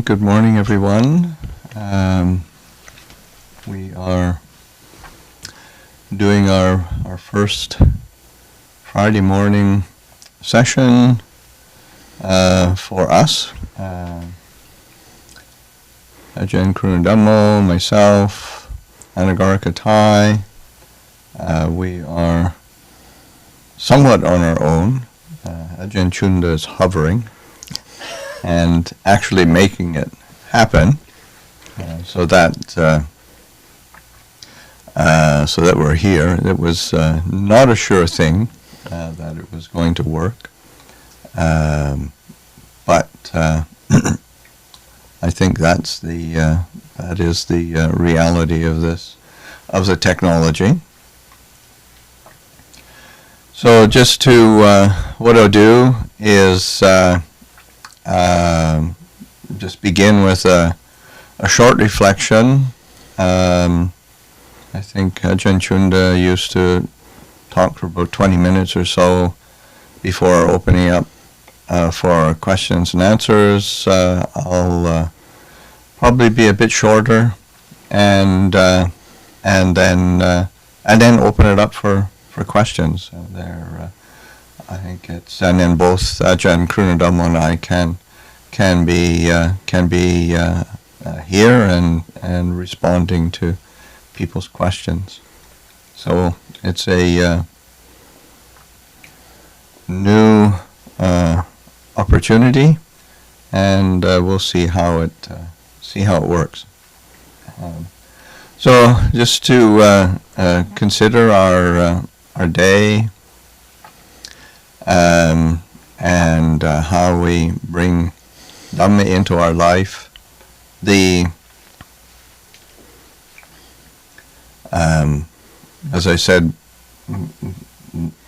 Good morning, everyone. We are doing our first Friday morning session for us. Ajahn Karunadhammo, myself, Anagarika Thai. We are somewhat on our own. Ajahn Chunda is hovering and actually making it happen, so that we're here. It was not a sure thing that it was going to work, but I think that is the reality of the technology. So just to what I'll do is just begin with a short reflection. I think Ajahn Chunda used to talk for about 20 minutes or so before opening up for questions and answers. I'll probably be a bit shorter, and then open it up for questions. I think it's, and then both Ajahn Karunadhammo and I can be here and responding to people's questions. So it's a new opportunity, and we'll see how it works. So just to consider our day. And how we bring Dhamma into our life. As I said,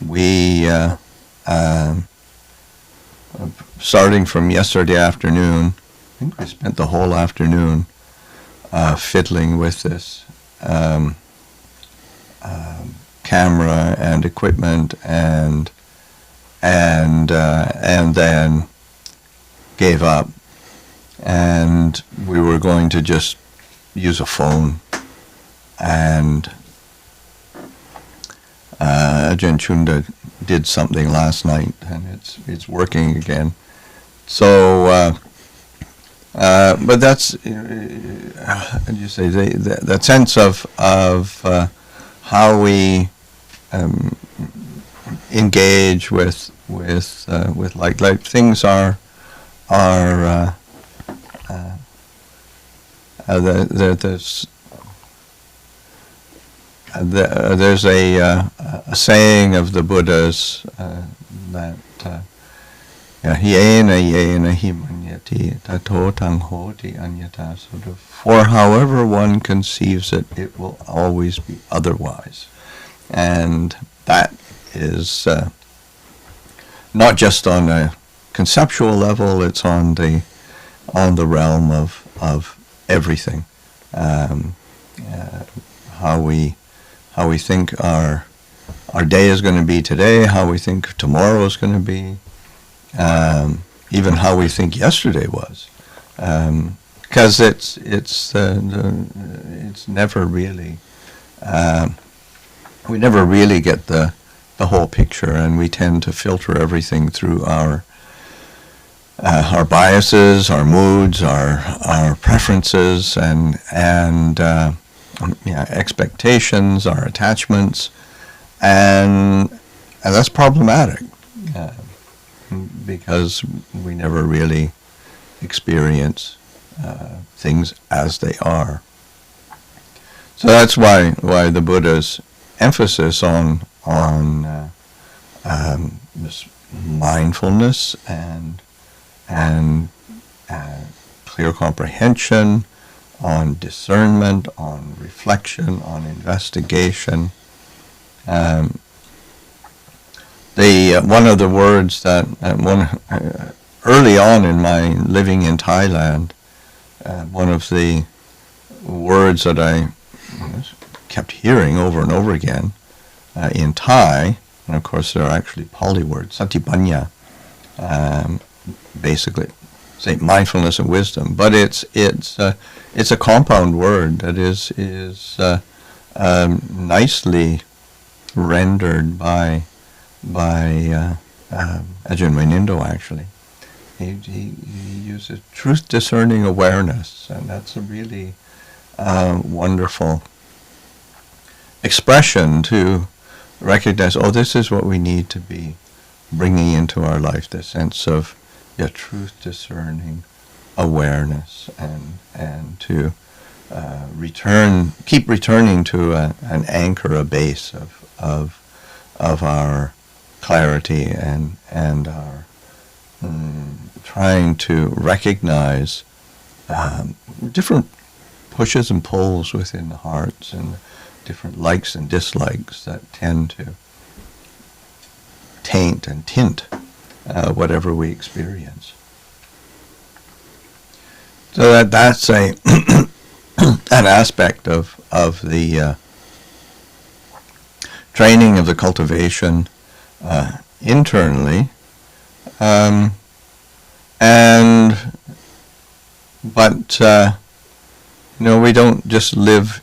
we starting from yesterday afternoon, I think we spent the whole afternoon fiddling with this camera and equipment, and then gave up, and we were going to just use a phone. And Ajahn Chunda did something last night, and it's working again. So, but that's how do you say, that sense of how we engage with like things are there's a saying of the Buddha's that yena hi manyati tato tang hoti anyata, sort of, for however one conceives it, it will always be otherwise. And that is not just on a conceptual level; it's on the realm of everything. How we think our day is going to be today, how we think tomorrow is going to be, even how we think yesterday was, because it's never really. We never really get the whole picture, and we tend to filter everything through our biases, our moods, our preferences, and expectations, our attachments, and that's problematic because we never really experience things as they are. So that's why the Buddha's emphasis on this mindfulness and clear comprehension, on discernment, on reflection, on investigation. One of the words that early on in my living in Thailand, one of the words that I kept hearing over and over again in Thai, and of course there are actually Pali words, satipanya, basically say mindfulness and wisdom, but it's a compound word that is nicely rendered by Ajahn Menindo, actually. He uses truth discerning awareness, and that's a really wonderful expression to recognize, this is what we need to be bringing into our life, the sense of truth discerning awareness, and to keep returning to an anchor, a base of our clarity, and our trying to recognize different pushes and pulls within the hearts, and different likes and dislikes that tend to taint and tint whatever we experience. So that's an aspect of the training of the cultivation internally, but we don't just live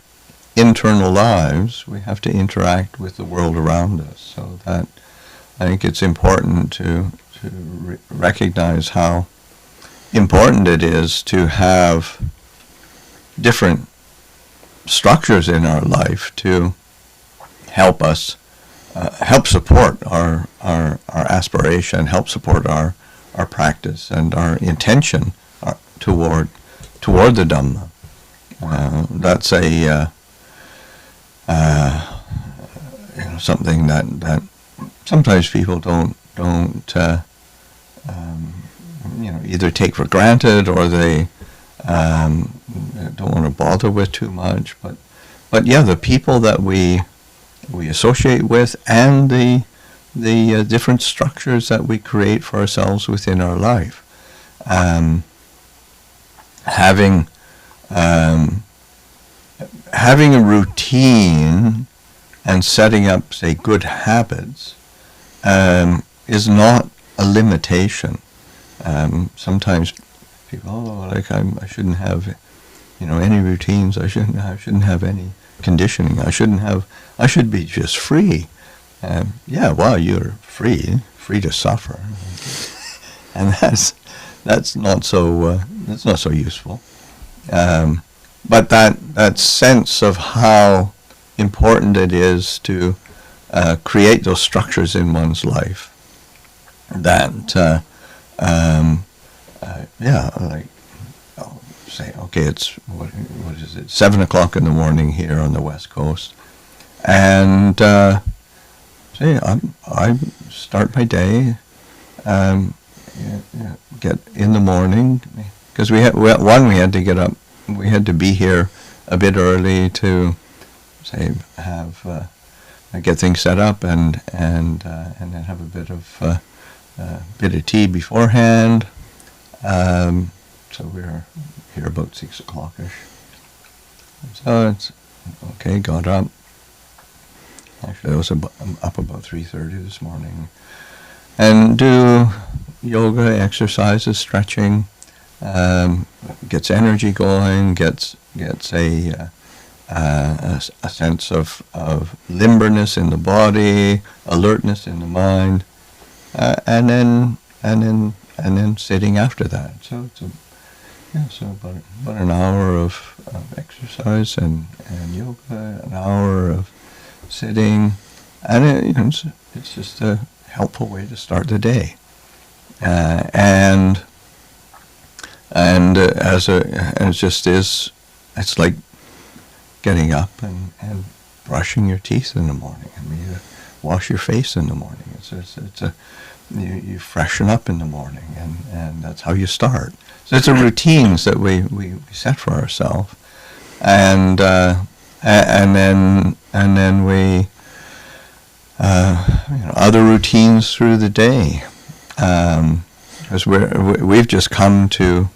internal lives. We have to interact with the world around us. So that I think it's important to recognize how important it is to have different structures in our life to help us, help support our aspiration, help support our practice and our intention toward the Dhamma. That's something that sometimes people don't either take for granted, or they don't want to bother with too much. But the people that we associate with, and the different structures that we create for ourselves within our life, having a routine and setting up, say, good habits is not a limitation. Sometimes people, I shouldn't have, any routines. I shouldn't have any conditioning. I should be just free. You're free to suffer, and that's not so useful. But that sense of how important it is to create those structures in one's life, that say, okay, it's what is it, 7:00 in the morning here on the West Coast, and say I start my day, get in the morning, because we had to get up, we had to be here a bit early to say get things set up, and then have a bit of tea beforehand. So we were here about 6:00ish. So it's okay. Got up. Actually, I was up about 3:30 this morning, and do yoga exercises, stretching. Gets energy going. Gets a sense of limberness in the body, alertness in the mind, and then sitting after that. So it's about an hour of exercise and yoga, an hour of sitting, and it's just a helpful way to start the day, and it just is. It's like getting up and brushing your teeth in the morning. I mean, you wash your face in the morning. You freshen up in the morning, and that's how you start. So it's a routines that we set for ourselves, and then we other routines through the day, because we've just come to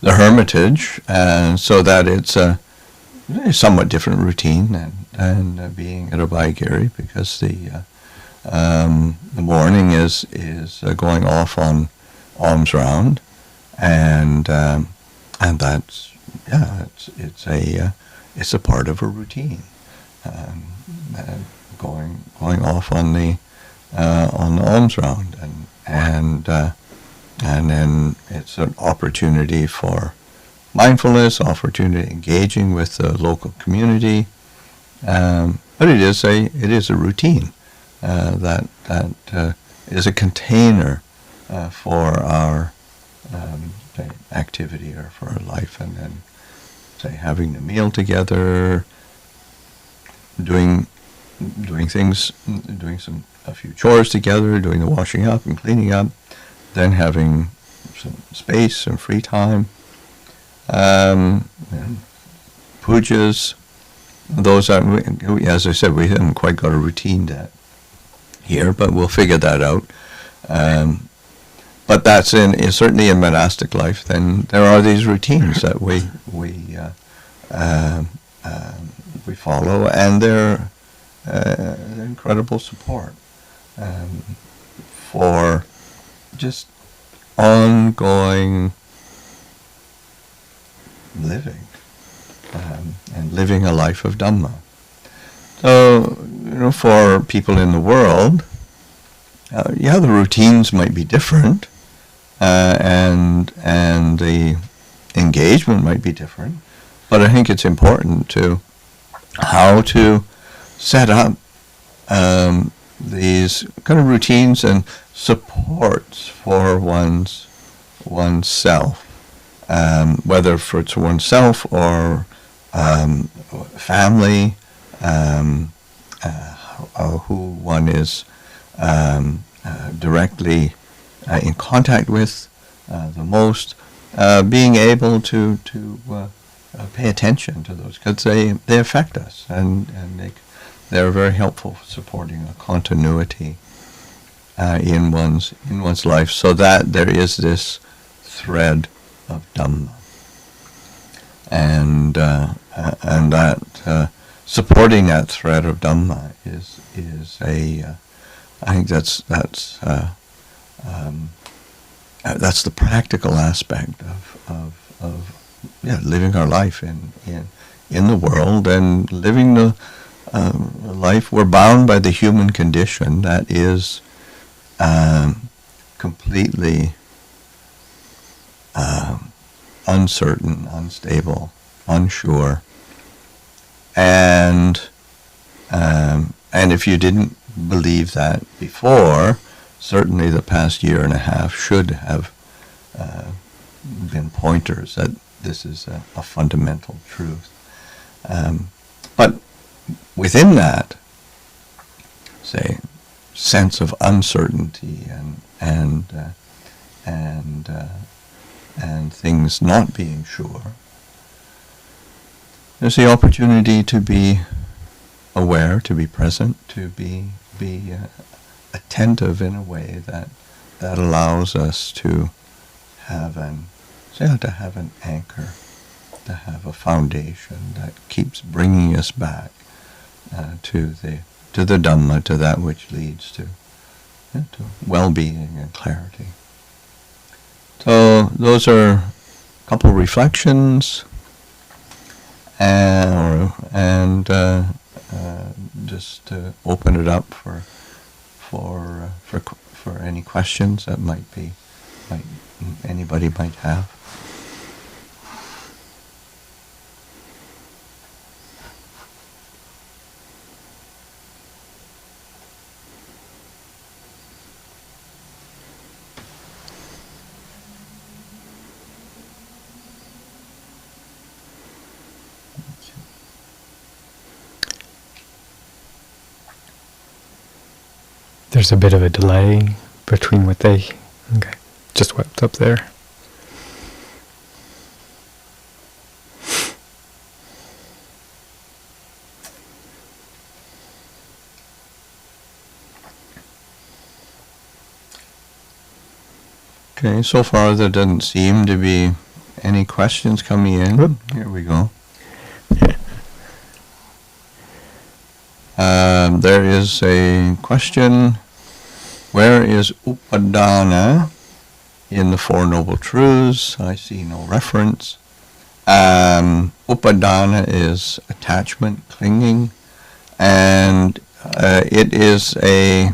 the Hermitage, and so that it's a somewhat different routine than being at Abhayagiri, because the morning is going off on alms round, and that's it's a part of a routine, going off on the alms round, and then it's an opportunity for mindfulness, opportunity engaging with the local community, but it is a routine that is a container for our say, activity or for our life, and then say having the meal together, doing things, a few chores together, doing the washing up and cleaning up, then having some space and free time, and pujas. Those are, as I said, we haven't quite got a routine here, but we'll figure that out. But that's certainly in monastic life. Then there are these routines that we follow, and they're incredible support for just ongoing living, and living a life of Dhamma. So, for people in the world, the routines might be different, and the engagement might be different, but I think it's important how to set up these kind of routines and supports for oneself, whether for it's oneself or family, who one is directly in contact with the most, being able to pay attention to those, because they affect us, and they're very helpful for supporting a continuity in one's life, so that there is this thread of Dhamma, and that supporting that thread of Dhamma is I think that's the practical aspect of living our life in the world, and living the life. We're bound by the human condition that is completely uncertain, unstable, unsure, and if you didn't believe that before, certainly the past year and a half should have been pointers that this is a fundamental truth. But within that, say, sense of uncertainty and things not being sure, there's the opportunity to be aware, to be present, to be attentive in a way that allows us to have an anchor, to have a foundation that keeps bringing us back to the Dhamma, to that which leads to well-being and clarity. So those are a couple reflections, and just to open it up for any questions that anybody might have. There's a bit of a delay between what they... Okay, just what's up there. Okay, so far there doesn't seem to be any questions coming in. Whoop. Here we go. There is a question: where is Upadhana in the Four Noble Truths, I see no reference. Upadhana is attachment, clinging, and it is a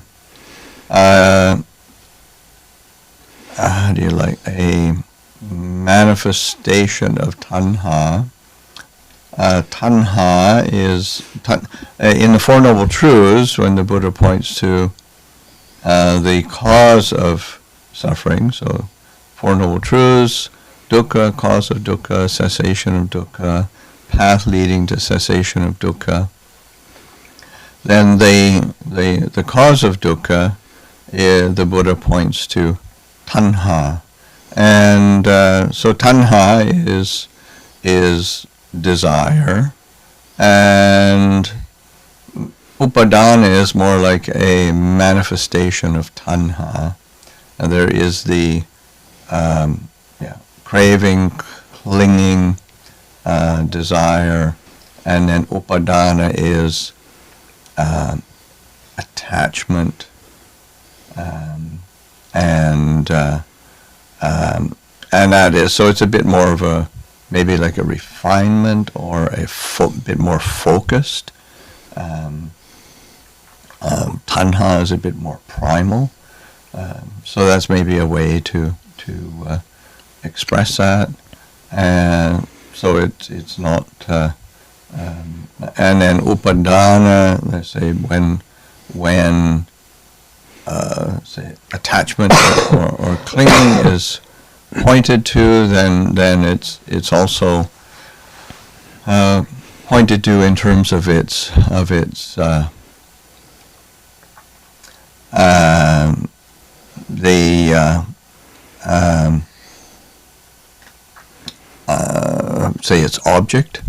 a manifestation of tanha. Tanha is in the Four Noble Truths, when the Buddha points to the cause of suffering, so Four Noble Truths, dukkha, cause of dukkha, cessation of dukkha, path leading to cessation of dukkha. Then the cause of dukkha, the Buddha points to tanha, and so tanha is desire, and upadhana is more like a manifestation of tanha. And there is the craving, clinging, desire, and then upadhana is attachment, and that is, so it's a bit more of a, maybe like a refinement or a bit more focused. Tanha is a bit more primal. So that's maybe a way to express that, and so it's not. And then upadhana, let's say when say attachment or clinging is pointed to, then it's also pointed to in terms of its say its object,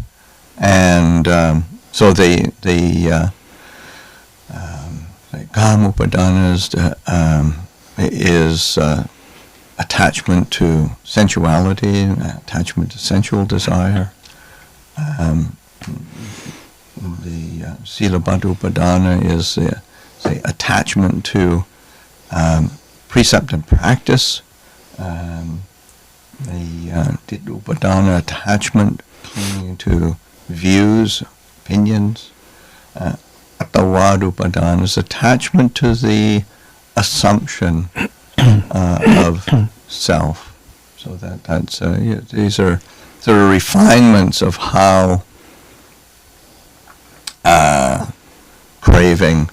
and so the Kama Upadhana is attachment to sensuality, attachment to sensual desire. The Silabbata Upadhana is say attachment to precept and practice. The Ditta Upadhana, attachment, clinging to views, opinions. Attavada Upadhana is attachment to the assumption of self. So that's these are sort of refinements of how craving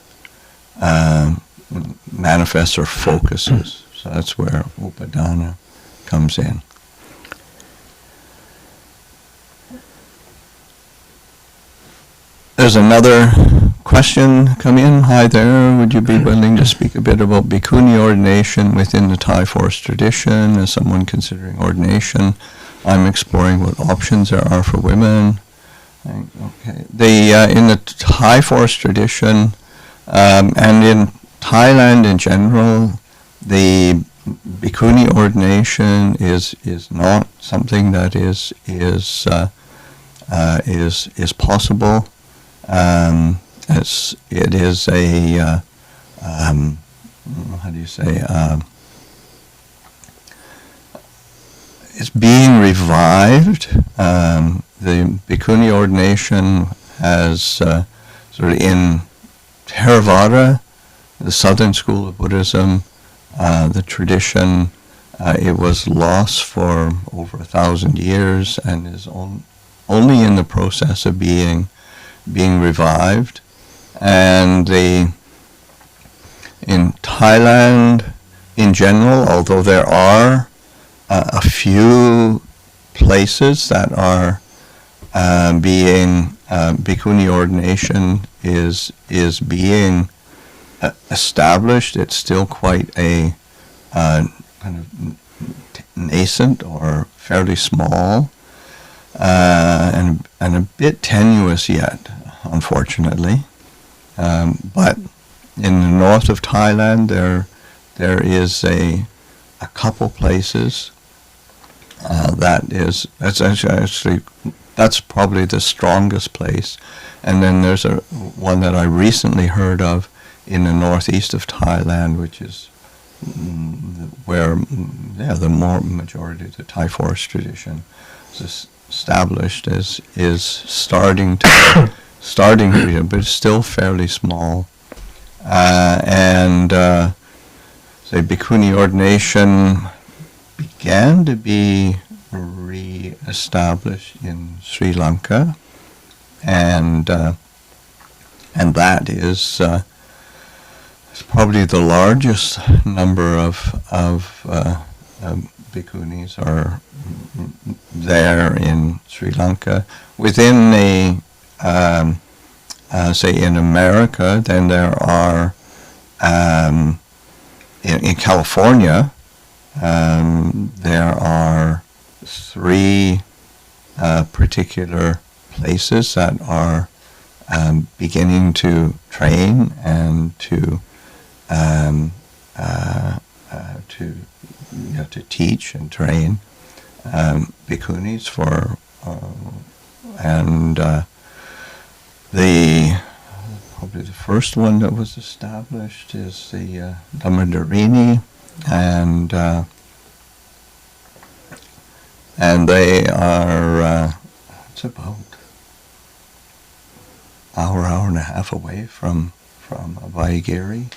manifests or focuses. So that's where Upadhana comes in. There's another question come in. Hi there, would you be willing to speak a bit about Bhikkhuni ordination within the Thai forest tradition? As someone considering ordination, I'm exploring what options there are for women. Okay. In the Thai forest tradition, and in Thailand in general, the Bhikkhuni ordination is not something that is possible. It is a how do you say? It's being revived. The Bhikkhuni ordination has sort of in Theravada, the southern school of Buddhism, the tradition, it was lost for over 1,000 years and is only in the process of being revived. And in Thailand in general, although there are a few places that are being Bhikkhuni ordination is being established, it's still quite a kind of nascent or fairly small, and a bit tenuous yet, unfortunately. But in the north of Thailand, there is a couple places that's probably the strongest place. And then there's one that I recently heard of in the northeast of Thailand, which is where the majority of the Thai forest tradition is established is starting to but it's still fairly small. Say Bhikkhuni ordination began to be re-established in Sri Lanka, and that is it's probably the largest number of bhikkhunis are there in Sri Lanka. Within the say in America, then there are in California there are 3 particular places that are beginning to train and to teach and train bhikkhunis for probably the first one that was established is the Dhammadharini, and they are it's about hour and a half away from Vaigiri,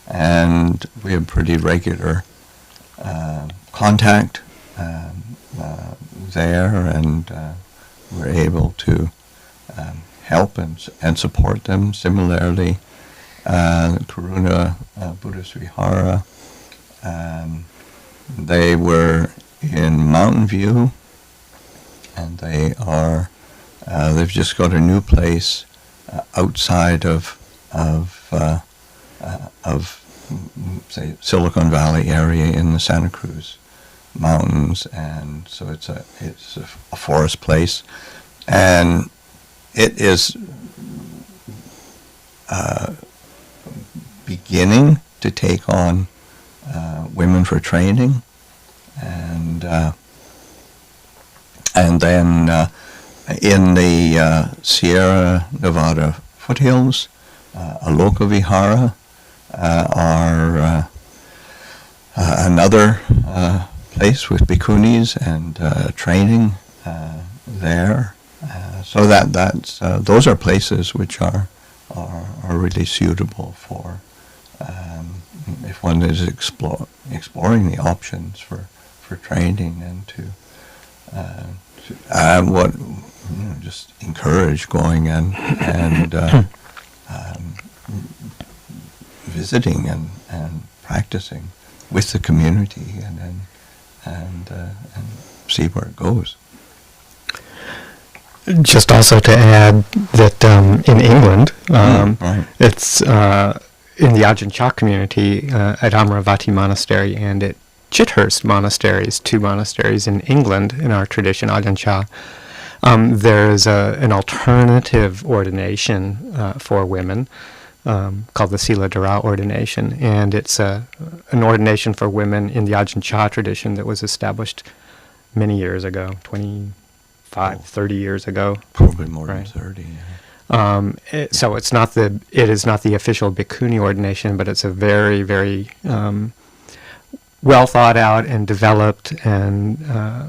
and we have pretty regular contact there, and we're able to help and support them. Similarly, Karuna Buddhist Vihara, they were in Mountain View, and they've just got a new place outside of say Silicon Valley area in the Santa Cruz Mountains, and so it's a forest place, and it is beginning to take on women for training, and then in the Sierra Nevada foothills, Aloka Vihara are another place with bhikkhunis and training there. So that's those are places which are really suitable for if one is exploring the options for training, and to just encourage going and visiting and practicing with the community, and see where it goes. Just also to add that in England, right. It's in the Ajahn Chah community at Amaravati Monastery and at Chithurst Monasteries, 2 monasteries in England in our tradition, Ajahn Chah. There is an alternative ordination for women called the Sila Dara ordination, and it's an ordination for women in the Ajahn Chah tradition that was established many years ago, 30 years ago. Probably more right. than 30. Yeah. So it is not the official Bhikkhuni ordination, but it's a very, very well thought out and developed and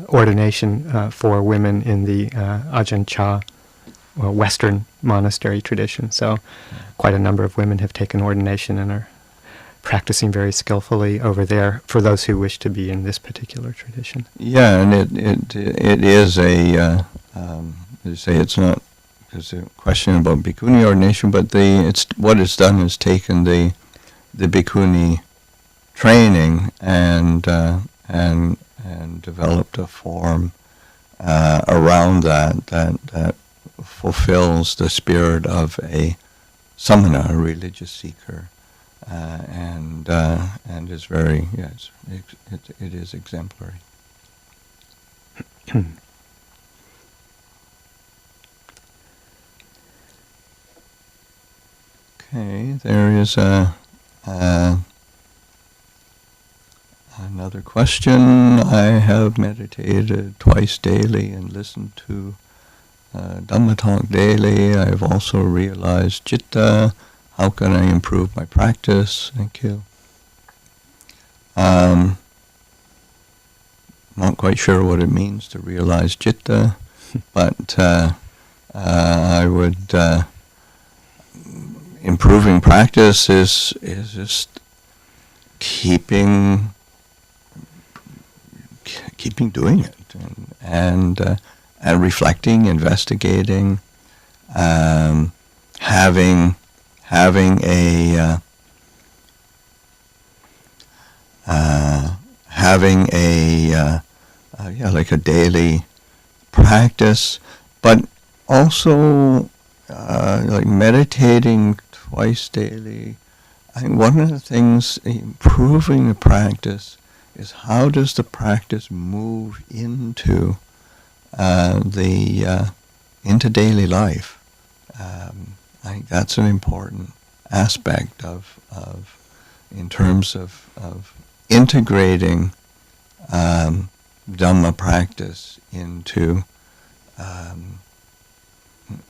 ordination for women in the Ajahn Chah Western monastery tradition. So quite a number of women have taken ordination and are practicing very skillfully over there for those who wish to be in this particular tradition. Yeah, and it is a you say it's not there's a question about Bhikkhuni ordination, but what it's done is taken the Bhikkhuni training and developed a form around that fulfills the spirit of a samana, a religious seeker, and is very it is exemplary. Okay, there is another question. I have meditated twice daily and listened to Dhamma talk daily. I've also realized citta. How can I improve my practice? Thank you. Not quite sure what it means to realize citta, but I would improving practice is just keeping doing it and reflecting, investigating, having like a daily practice, but also like meditating twice daily. I think one of the things improving the practice is how does the practice move into into daily life. I think that's an important aspect of in terms of integrating Dhamma practice into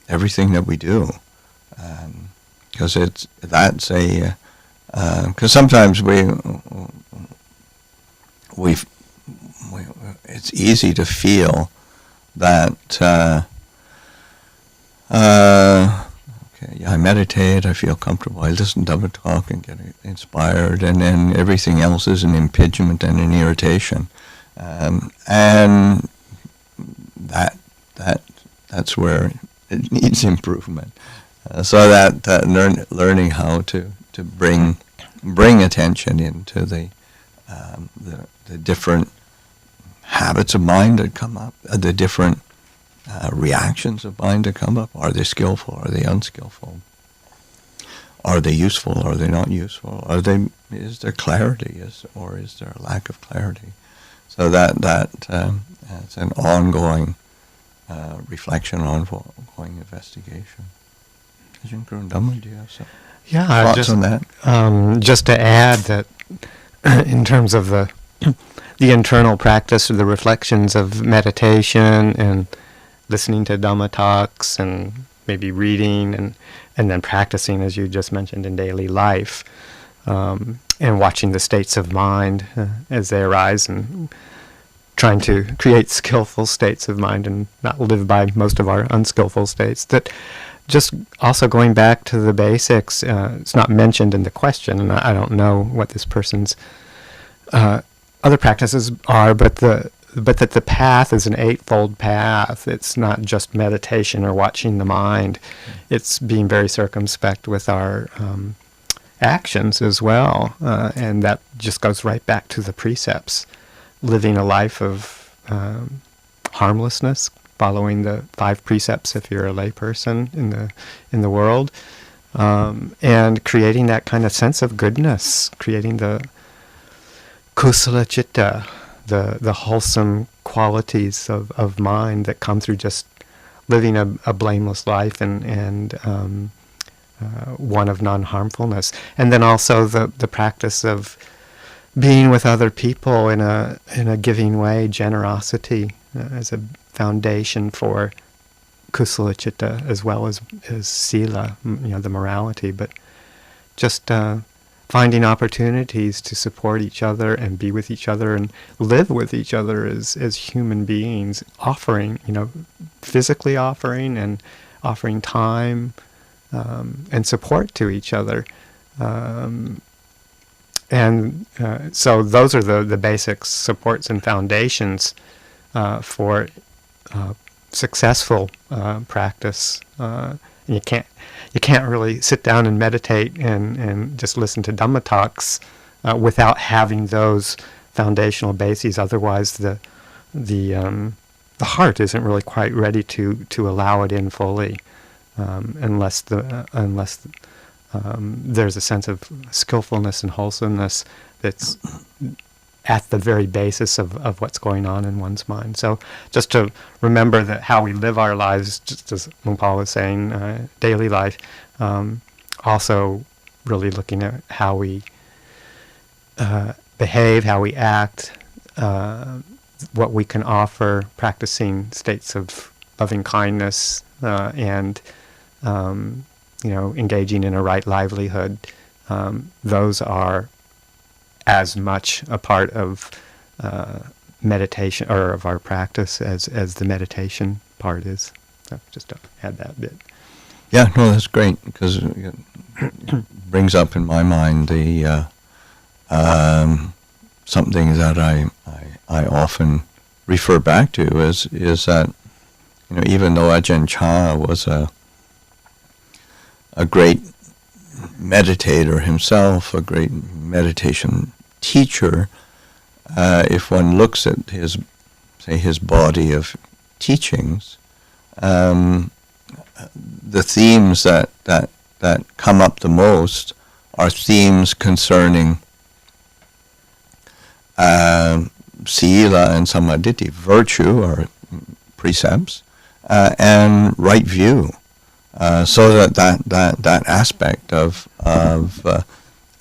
everything that we do, because because sometimes it's easy to feel that I meditate, I feel comfortable, I listen to Dhamma talk and get inspired, and then everything else is an impingement and an irritation, and that's where it needs improvement. So that learning how to bring attention into the different habits of mind that come up, the different reactions of mind that come up. Are they skillful? Are they unskillful? Are they useful? Are they not useful? Is there clarity? Or is there a lack of clarity? So that's an ongoing reflection, ongoing investigation. Ajahn Karunadhammo, do you have some thoughts on that? Just to add that in terms of the internal practice of the reflections of meditation and listening to Dhamma talks and maybe reading and then practicing, as you just mentioned, in daily life, and watching the states of mind as they arise and trying to create skillful states of mind and not live by most of our unskillful states. That just also going back to the basics, it's not mentioned in the question, and I don't know what this person's other practices are, but that the path is an eightfold path. It's not just meditation or watching the mind. It's being very circumspect with our actions as well, and that just goes right back to the precepts. Living a life of harmlessness, following the 5 precepts if you're a layperson in the world, and creating that kind of sense of goodness, creating the kusala citta, the wholesome qualities of mind that come through just living a blameless life and one of non-harmfulness. And then also the practice of being with other people in a giving way, generosity as a foundation for kusala citta as well as sila, the morality, but just finding opportunities to support each other and be with each other and live with each other as human beings, offering, physically offering and offering time and support to each other. So those are the basic supports and foundations for successful practice. And you can't really sit down and meditate and just listen to Dhamma talks without having those foundational bases. Otherwise, the heart isn't really quite ready to allow it in fully, unless there's a sense of skillfulness and wholesomeness that's at the very basis of what's going on in one's mind. So just to remember that how we live our lives, just as Luang was saying, daily life, also really looking at how we behave, how we act, what we can offer, practicing states of loving kindness, and engaging in a right livelihood. Those are as much a part of meditation or of our practice as the meditation part is. So just to add that bit. Yeah, no, that's great, because it brings up in my mind the something that I often refer back to is that, even though Ajahn Chah was a great meditator himself, a great meditation teacher, if one looks at his body of teachings, the themes that come up the most are themes concerning sila and samadhi, virtue or precepts, and right view. So that aspect of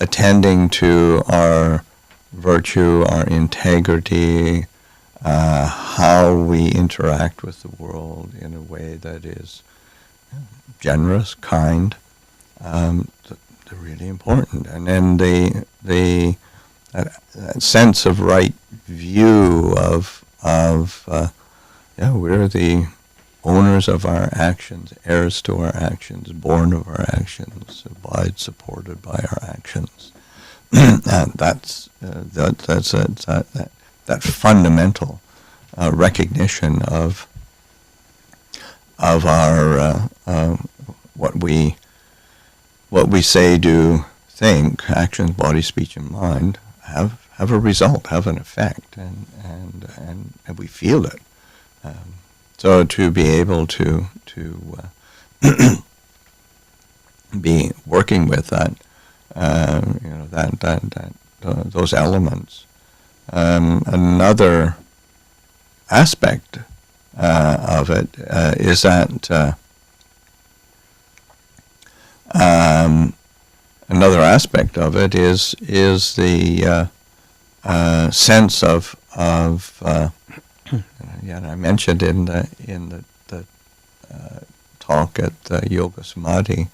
attending to our virtue, our integrity, how we interact with the world in a way that is generous, kind, they're really important. And then that sense of right view of we're the owners of our actions, heirs to our actions, born of our actions, abide supported by our actions. And that's that fundamental recognition of our what we say, do, think, actions, body, speech, and mind have a result, have an effect, and we feel it. So to be able to be working with that, those elements. Another aspect of it is that another aspect of it is the sense of I mentioned in the talk at Yoga Samadhi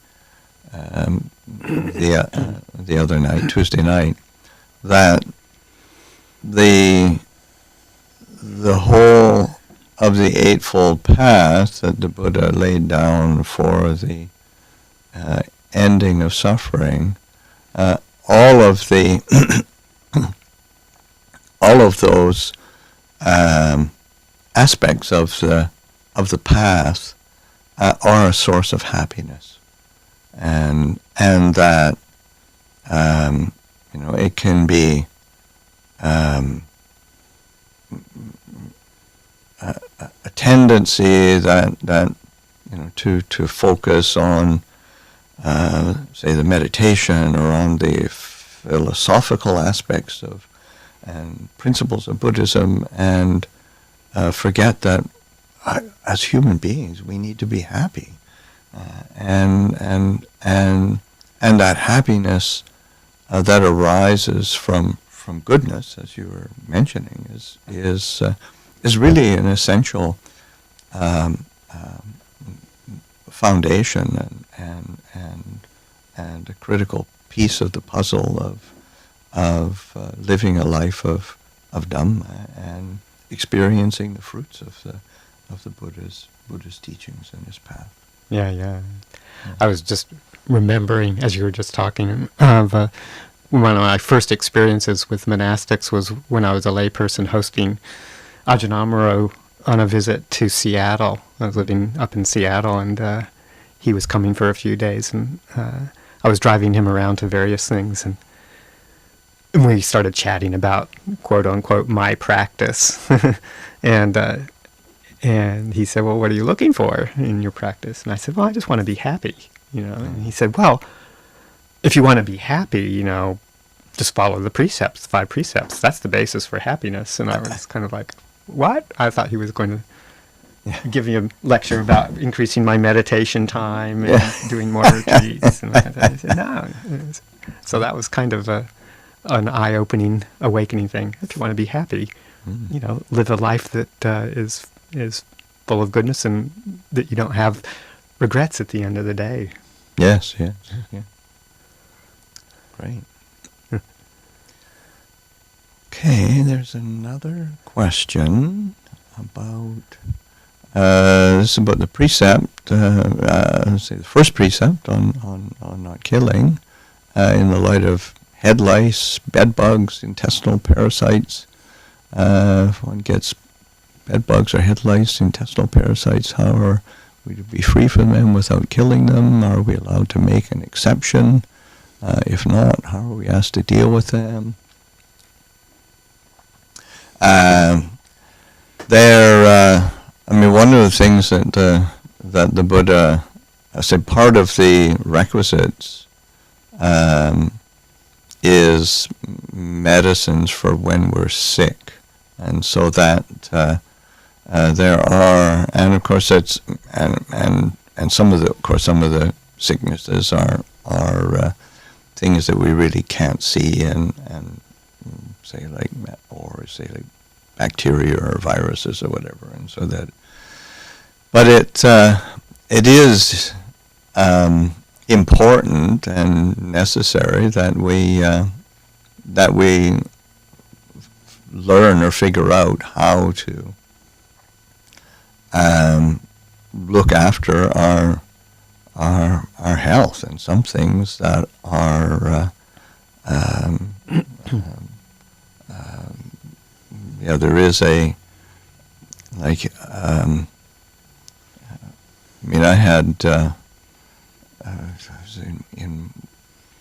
the other night, Tuesday night, that the whole of the Eightfold Path that the Buddha laid down for the ending of suffering, all of those aspects of the path are a source of happiness, and that it can be a tendency that to focus on say the meditation or on the philosophical aspects of and principles of Buddhism, and forget that as human beings we need to be happy, and that happiness that arises from goodness, as you were mentioning, is really an essential foundation and a critical piece of the puzzle of living a life of Dhamma and experiencing the fruits of the Buddha's teachings and his path. Yeah. I was just remembering, as you were just talking, of one of my first experiences with monastics was when I was a layperson hosting Ajahn on a visit to Seattle. I was living up in Seattle, and he was coming for a few days, and I was driving him around to various things, and we started chatting about, quote unquote, my practice. and he said, well, what are you looking for in your practice? And I said, well, I just want to be happy, And he said, well, if you want to be happy, just follow the precepts, the 5 precepts. That's the basis for happiness. And I was kind of like, what? I thought he was going to give me a lecture about increasing my meditation time and doing more retreats. And I said, no. So that was kind of an eye-opening, awakening thing. If you want to be happy, live a life that is full of goodness and that you don't have regrets at the end of the day. Yes. Great. Okay, there's another question about, this is about the precept, say the first precept on not killing, in the light of head lice, bed bugs, intestinal parasites. If one gets bed bugs or head lice, intestinal parasites, how are we to be free from them without killing them? Are we allowed to make an exception? If not, how are we asked to deal with them? One of the things that the Buddha said, part of the requisites is medicines for when we're sick, and so that there are, and of course that's, and some of the sicknesses are things that we really can't see, and say like bacteria or viruses or whatever, and so that. But it is important and necessary that we learn or figure out how to look after our health, and some things that are there is I had in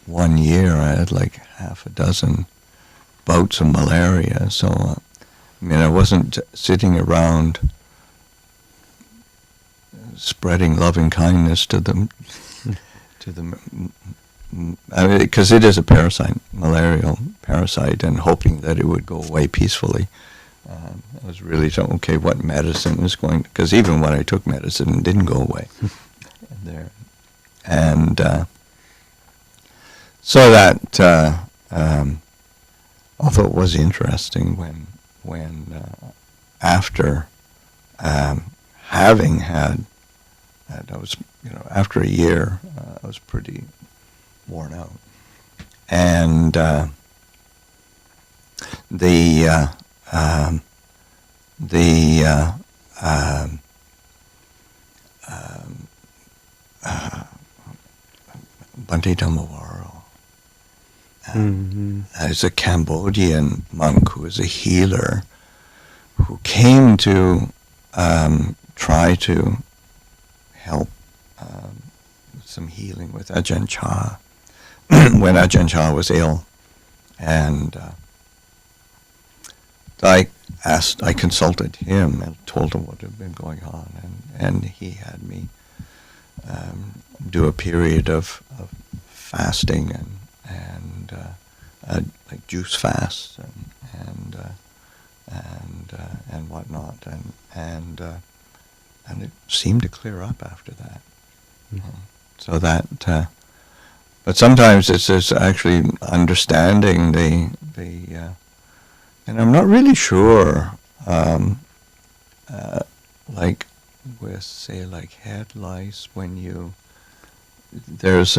1 year I had like half a dozen bouts of malaria, so I wasn't sitting around spreading loving kindness to them, because it is a parasite, malarial parasite, and hoping that it would go away peacefully. I was really saying, okay, what medicine is going, because even when I took medicine, it didn't go away. So that, although it was interesting when after having had, I was, after a year, I was pretty worn out, and Bhante Dhammawaro is a Cambodian monk who is a healer, who came to try to help some healing with Ajahn Chah when Ajahn Chah was ill, and I consulted him and told him what had been going on, and he had me do a period of fasting and like juice fasts and whatnot, and it seemed to clear up after that. So that, but sometimes it's actually understanding the and I'm not really sure, like with, say, like head lice, when there's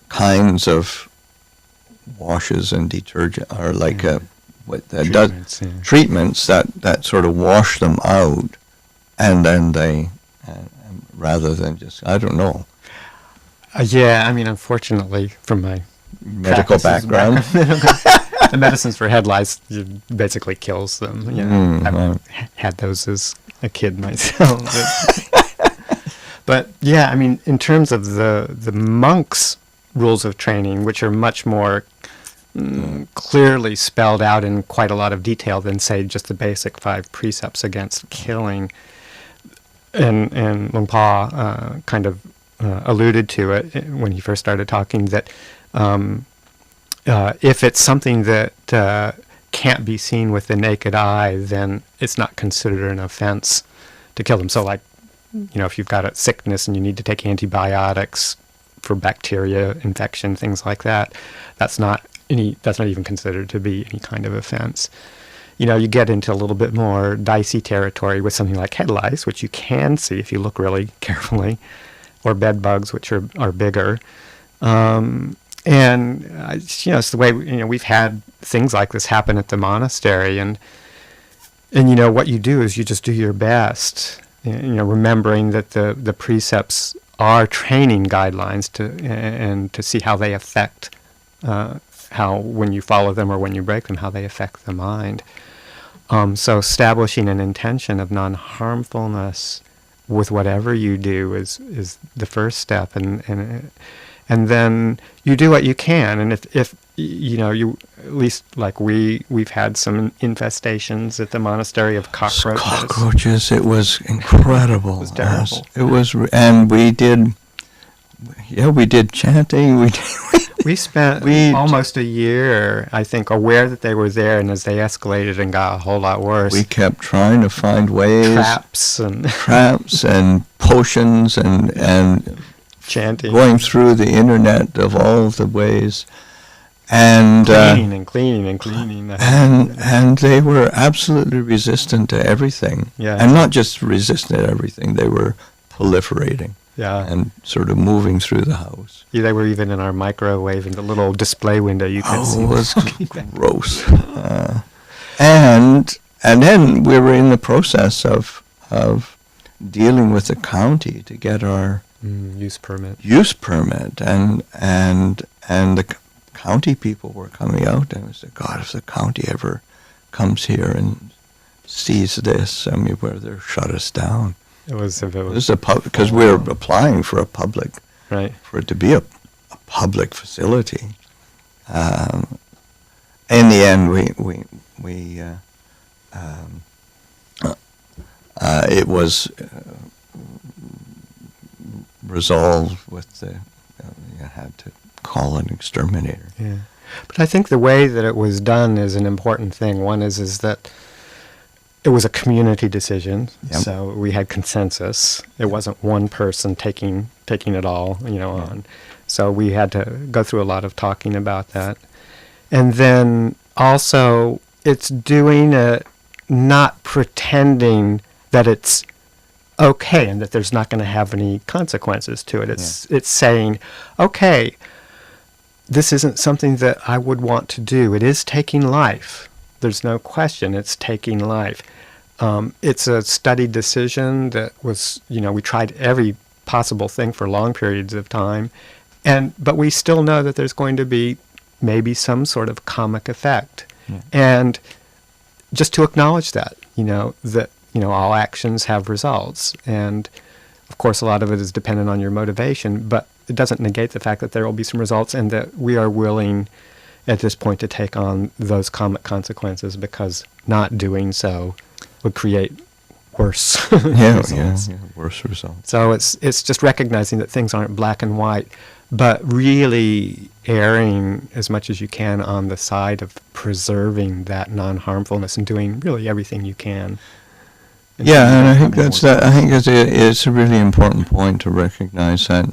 kinds of washes and detergent, or like treatments that sort of wash them out, and then they, rather than just, I don't know. Unfortunately, from my medical background, the medicines for head lice basically kills them. I've had those as a kid myself. But in terms of the monks' rules of training, which are much more clearly spelled out in quite a lot of detail than, say, just the basic 5 precepts against killing, and Luang Pa kind of alluded to it when he first started talking, that if it's something that can't be seen with the naked eye, then it's not considered an offense to kill them. So, like, if you've got a sickness and you need to take antibiotics for bacteria infection, things like that, that's not even considered to be any kind of offense. You get into a little bit more dicey territory with something like head lice, which you can see if you look really carefully, or bed bugs, which are bigger. It's the way we've had things like this happen at the monastery, and what you do is you just do your best, remembering that the precepts are training guidelines to see how they affect how when you follow them or when you break them, how they affect the mind. So establishing an intention of non-harmfulness with whatever you do is the first step, and then you do what you can. And if you at least like we've had some infestations at the monastery of cockroaches. Cockroaches, it was incredible. It was terrible. It was, and we did chanting. We spent almost a year, I think, aware that they were there, and as they escalated and got a whole lot worse, we kept trying to find ways, traps and potions and chanting, going through the internet of all of the ways, and cleaning. And they were absolutely resistant to everything. Yeah. And not just resistant to everything, they were proliferating. Yeah. And sort of moving through the house. Yeah, they were even in our microwave in the little display window. You could see. It was gross. And then we were in the process of dealing with the county to get our use permit. And the county people were coming out, and we said, God, if the county ever comes here and sees this, where they'll shut us down. It was because we're applying for a public, right? For it to be a public facility. In the end, it was resolved with you had to call an exterminator. Yeah, but I think the way that it was done is an important thing. One is that it was a community decision, so we had consensus. It wasn't one person taking it all, on. So we had to go through a lot of talking about that. And then also, it's doing it, not pretending that it's okay and that there's not going to have any consequences to it. It's saying, okay, this isn't something that I would want to do. It is taking life. There's no question it's taking life. It's a studied decision that was, we tried every possible thing for long periods of time, but we still know that there's going to be maybe some sort of comic effect. Yeah. And just to acknowledge that, that, all actions have results. And of course, a lot of it is dependent on your motivation, but it doesn't negate the fact that there will be some results and that we are willing at this point to take on those comic consequences, because not doing so would create worse results. Worse results. So it's just recognizing that things aren't black and white, but really erring as much as you can on the side of preserving that non-harmfulness and doing really everything you can. Yeah, and I think it's a really important point to recognize that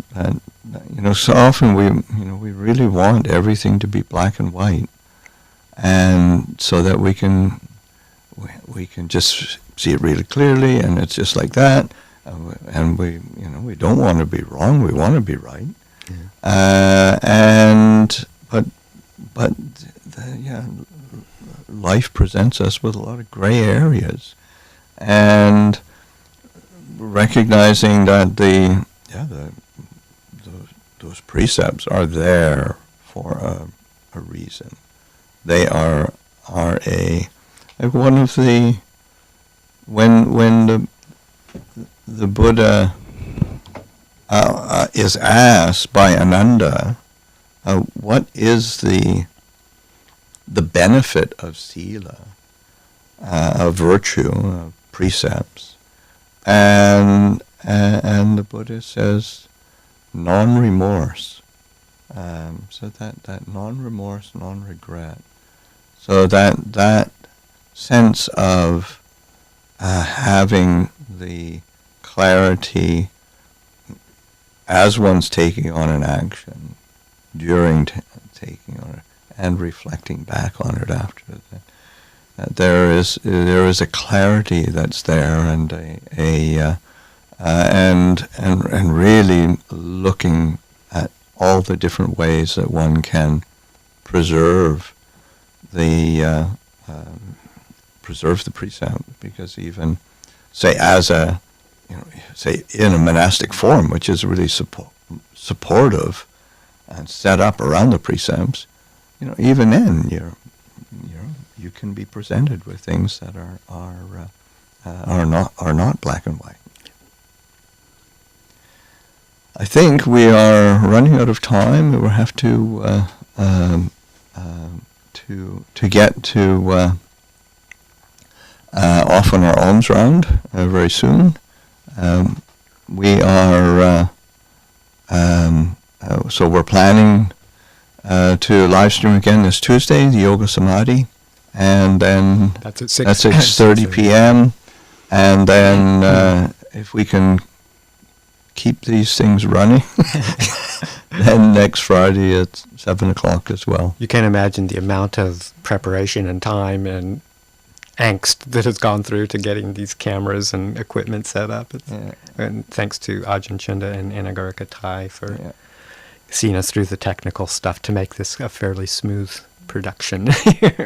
so often we really want everything to be black and white, and so that we can just see it really clearly, and it's just like that, and we don't want to be wrong, we want to be right. But life presents us with a lot of gray areas, and recognizing that those precepts are there for a reason. They are like one of the when the Buddha is asked by Ananda, what is the benefit of sila, of virtue, of precepts, and the Buddha says non-remorse. So that non-remorse, non-regret. So that sense of having the clarity as one's taking on an action, during taking on it, and reflecting back on it after that. There is a clarity that's there, and and really looking at all the different ways that one can preserve the precept, because even say as a say in a monastic form, which is really supportive and set up around the precepts, even then you can be presented with things that are not black and white. I think we are running out of time. We'll have to get to off on our alms round very soon. We are so we're planning to live stream again this Tuesday, the Yoga Samadhi, and then that's at 6:30 p.m. And then if we can keep these things running, then next Friday at 7 o'clock as well. You can imagine the amount of preparation and time and angst that has gone through to getting these cameras and equipment set up. And thanks to Ajahn Chunda and Anagarika Thai for seeing us through the technical stuff to make this a fairly smooth production here.